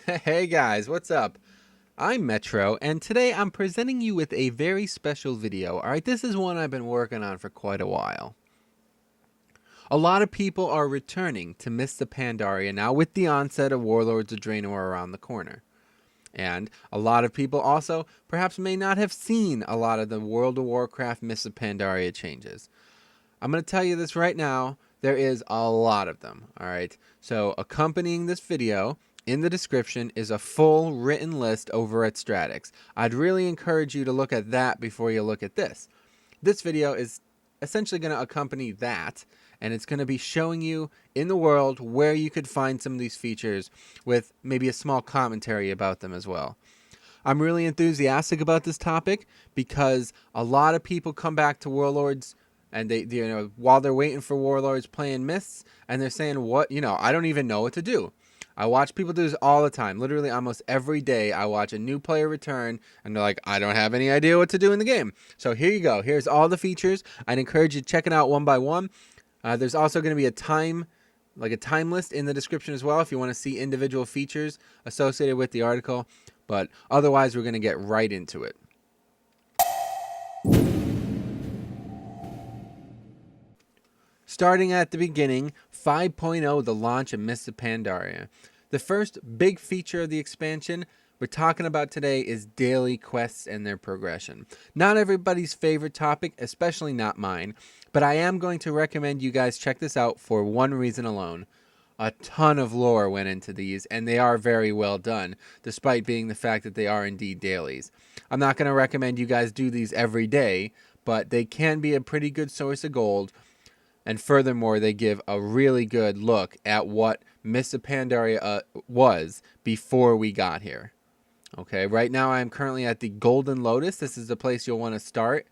Hey guys, what's up? I'm Metro, and today I'm presenting you with a very special video. Alright, this is one I've been working on for quite a while. A lot of people are returning to Mists of Pandaria now with the onset of Warlords of Draenor around the corner. And a lot of people also perhaps may not have seen a lot of the World of Warcraft Mists of Pandaria changes. I'm going to tell you this right now, there is a lot of them, alright? So accompanying this video, in the description is a full written list over at Stratix. I'd really encourage you to look at that before you look at this. This video is essentially going to accompany that, and it's going to be showing you in the world where you could find some of these features with maybe a small commentary about them as well. I'm really enthusiastic about this topic because a lot of people come back to Warlords and they while they're waiting for Warlords playing Mists, and they're saying, what, I don't even know what to do. I watch people do this all the time. Literally almost every day I watch a new player return and they're like, I don't have any idea what to do in the game. So here you go. Here's all the features. I'd encourage you to check it out one by one. There's also going to be a time list in the description as well if you want to see individual features associated with the article. But otherwise, we're going to get right into it. Starting at the beginning, 5.0, the launch of Mists of Pandaria. The first big feature of the expansion we're talking about today is daily quests and their progression. Not everybody's favorite topic, especially not mine, but I am going to recommend you guys check this out for one reason alone. A ton of lore went into these, and they are very well done, despite being the fact that they are indeed dailies. I'm not going to recommend you guys do these every day, but they can be a pretty good source of gold. And furthermore, they give a really good look at what Mists of Pandaria was before we got here. Okay, right now I am currently at the Golden Lotus. This is the place you'll want to start.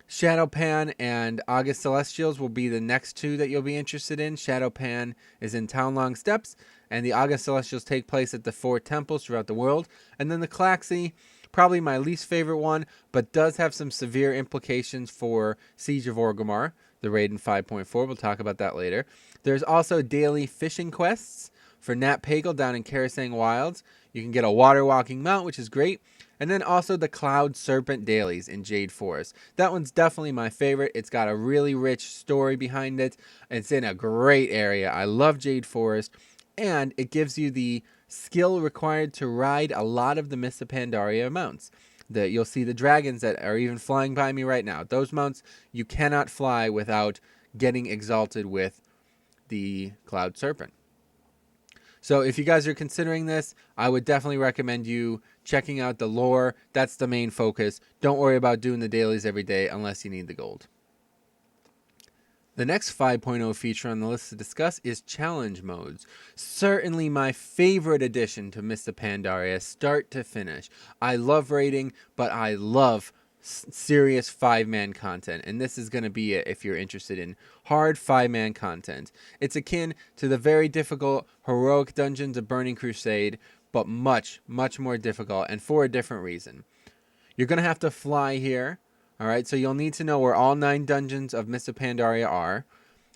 Shadowpan and August Celestials will be the next two that you'll be interested in. Shadowpan is in Townlong Steppes, and the August Celestials take place at the 4 temples throughout the world. And then the Claxi, probably my least favorite one, but does have some severe implications for Siege of Orgrimmar, the raid in 5.4. We'll talk about that later. There's also daily fishing quests for Nat Pagel down in Karasang Wilds. You can get a water walking mount, which is great. And then also the Cloud Serpent dailies in Jade Forest. That one's definitely my favorite. It's got a really rich story behind it. It's in a great area. I love Jade Forest. And it gives you the skill required to ride a lot of the Mists of Pandaria mounts. You'll see the dragons that are even flying by me right now. Those mounts you cannot fly without getting exalted with the Cloud Serpent. So if you guys are considering this, I would definitely recommend you checking out the lore. That's the main focus. Don't worry about doing the dailies every day unless you need the gold. The next 5.0 feature on the list to discuss is challenge modes. Certainly my favorite addition to Mists of Pandaria, start to finish. I love raiding, but I love serious 5-man content, and this is going to be it if you're interested in hard 5-man content. It's akin to the very difficult heroic dungeons of Burning Crusade, but much, much more difficult, and for a different reason. You're going to have to fly here. Alright, so you'll need to know where all 9 dungeons of Mists of Pandaria are.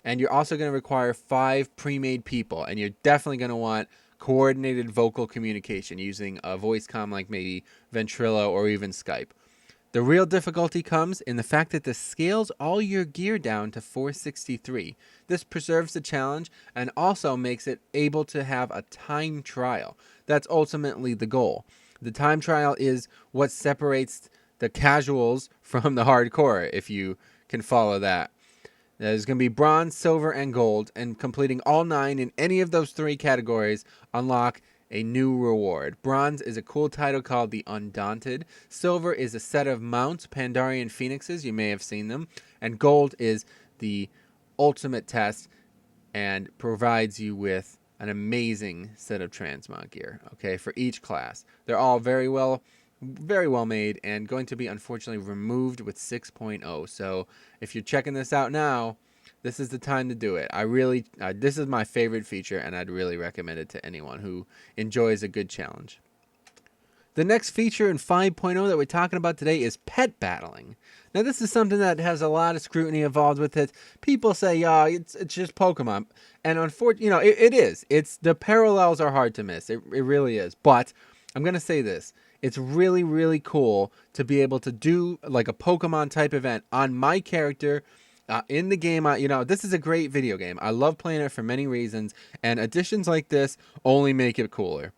And you're also going to require 5 pre-made people. And you're definitely going to want coordinated vocal communication using a voice comm like maybe Ventrilo or even Skype. The real difficulty comes in the fact that this scales all your gear down to 463. This preserves the challenge and also makes it able to have a time trial. That's ultimately the goal. The time trial is what separates the casuals from the hardcore, if you can follow that. There's going to be bronze, silver, and gold, and completing all 9 in any of those 3 categories unlock a new reward. Bronze is a cool title called the Undaunted. Silver is a set of mounts, Pandarian Phoenixes, you may have seen them. And gold is the ultimate test and provides you with an amazing set of transmog gear, okay, for each class. They're all very well made and going to be unfortunately removed with 6.0. So if you're checking this out now, this is the time to do it. This is my favorite feature, and I'd really recommend it to anyone who enjoys a good challenge. The next feature in 5.0 that we're talking about today is pet battling. Now, this is something that has a lot of scrutiny involved with it. People say, "Yeah, it's just Pokemon," and unfortunately, it is. It's the parallels are hard to miss. It really is. But I'm gonna say this: it's really, really cool to be able to do like a Pokemon type event on my character. In the game, this is a great video game. I love playing it for many reasons, and additions like this only make it cooler.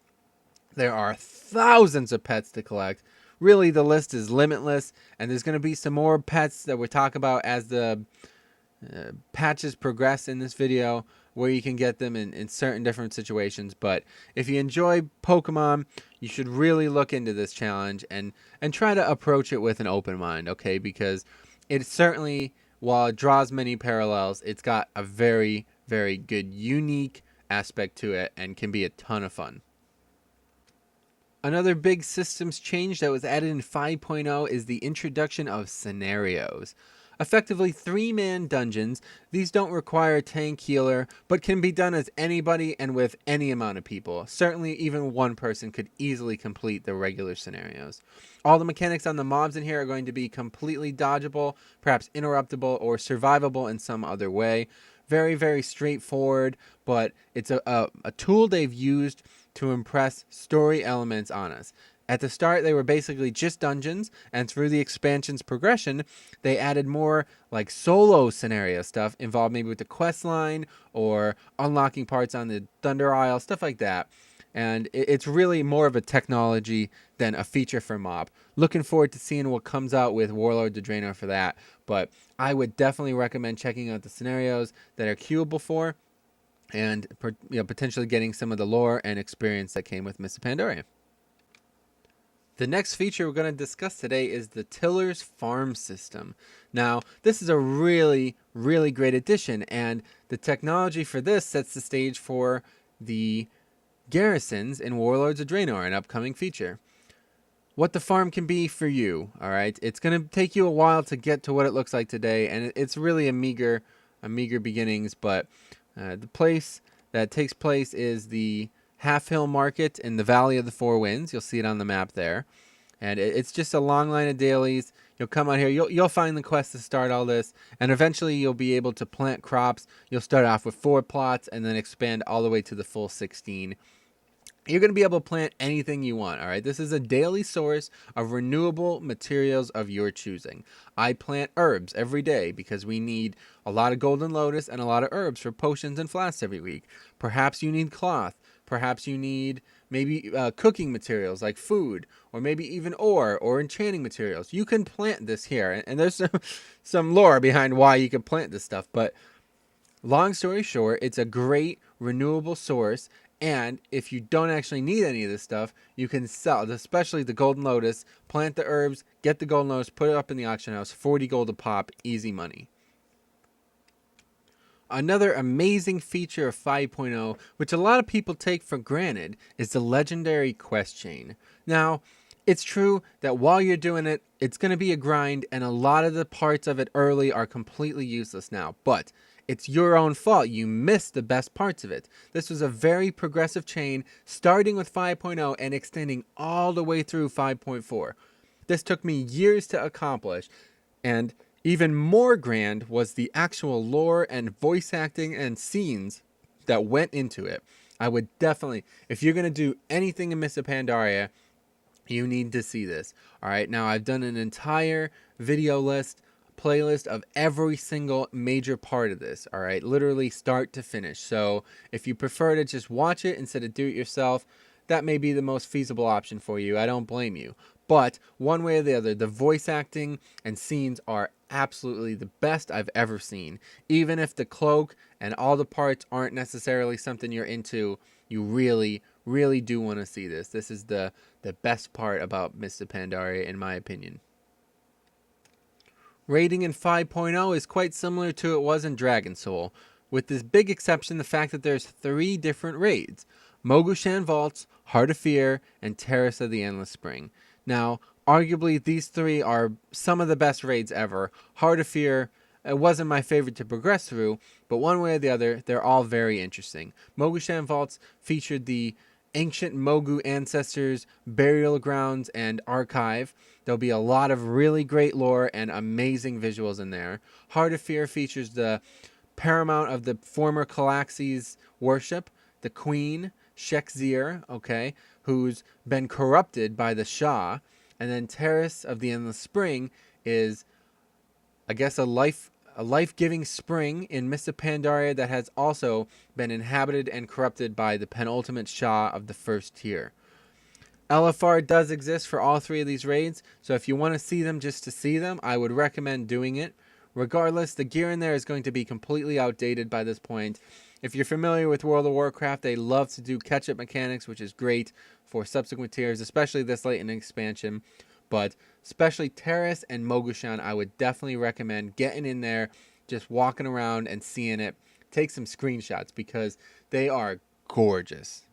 There are thousands of pets to collect. Really, the list is limitless, and there's going to be some more pets that we'll talk about as the patches progress in this video, where you can get them in certain different situations. But if you enjoy Pokemon, you should really look into this challenge and try to approach it with an open mind, okay? Because it certainly, while it draws many parallels, it's got a very, very good, unique aspect to it and can be a ton of fun. Another big systems change that was added in 5.0 is the introduction of scenarios. Effectively 3-man dungeons. These don't require a tank healer, but can be done as anybody and with any amount of people. Certainly even one person could easily complete the regular scenarios. All the mechanics on the mobs in here are going to be completely dodgeable, perhaps interruptible, or survivable in some other way. Very, very straightforward, but it's a tool they've used to impress story elements on us. At the start, they were basically just dungeons, and through the expansion's progression, they added more like solo scenario stuff involved maybe with the Questline or unlocking parts on the Thunder Isle, stuff like that. And it's really more of a technology than a feature for MoP. Looking forward to seeing what comes out with Warlords of Draenor for that, but I would definitely recommend checking out the scenarios that are queuable for, and potentially getting some of the lore and experience that came with Mists of Pandaria. The next feature we're going to discuss today is the Tiller's Farm System. Now, this is a really, really great addition, and the technology for this sets the stage for the garrisons in Warlords of Draenor, an upcoming feature. What the farm can be for you, all right? It's going to take you a while to get to what it looks like today, and it's really a meager beginnings, but the place that takes place is the Half Hill Market in the Valley of the Four Winds. You'll see it on the map there. And it's just a long line of dailies. You'll come out here. You'll find the quest to start all this. And eventually you'll be able to plant crops. You'll start off with 4 plots and then expand all the way to the full 16. You're going to be able to plant anything you want, all right? This is a daily source of renewable materials of your choosing. I plant herbs every day because we need a lot of golden lotus and a lot of herbs for potions and flasks every week. Perhaps you need cloth. Perhaps you need maybe cooking materials like food, or maybe even ore or enchanting materials. You can plant this here, and there's some lore behind why you can plant this stuff. But long story short, it's a great renewable source. And if you don't actually need any of this stuff, you can sell it, especially the golden lotus, plant the herbs, get the golden lotus, put it up in the auction house, 40 gold a pop, easy money. Another amazing feature of 5.0, which a lot of people take for granted, is the legendary quest chain. Now, it's true that while you're doing it, it's going to be a grind, and a lot of the parts of it early are completely useless now, but it's your own fault. You missed the best parts of it. This was a very progressive chain, starting with 5.0 and extending all the way through 5.4. This took me years to accomplish, and even more grand was the actual lore and voice acting and scenes that went into it. I would definitely, if you're going to do anything in Mists of Pandaria, you need to see this. All right, now I've done an entire video playlist of every single major part of this, all right, literally start to finish. So if you prefer to just watch it instead of do it yourself, that may be the most feasible option for you. I don't blame you. But one way or the other, the voice acting and scenes are absolutely the best I've ever seen. Even if the cloak and all the parts aren't necessarily something you're into, you really, really do want to see this. This is the best part about Mists of Pandaria, in my opinion. Raiding in 5.0 is quite similar to it was in Dragon Soul, with this big exception, the fact that there's 3 different raids: Mogushan Vaults, Heart of Fear, and Terrace of the Endless Spring. Now, arguably these 3 are some of the best raids ever. Heart of Fear, it wasn't my favorite to progress through, but one way or the other, they're all very interesting. Mogushan Vaults featured the ancient Mogu ancestors, burial grounds, and archive. There'll be a lot of really great lore and amazing visuals in there. Heart of Fear features the paramount of the former Calaxes worship, the Queen, Shek'Zir, okay, who's been corrupted by the Shah. And then Terrace of the Endless Spring is, I guess, a life-giving spring in Mist of Pandaria that has also been inhabited and corrupted by the penultimate Shah of the first tier. LFR does exist for all three of these raids, so if you want to see them just to see them, I would recommend doing it. Regardless, the gear in there is going to be completely outdated by this point. If you're familiar with World of Warcraft, they love to do catch-up mechanics, which is great for subsequent tiers, especially this late in the expansion. But especially Terrace and Mogushan, I would definitely recommend getting in there, just walking around and seeing it. Take some screenshots because they are gorgeous.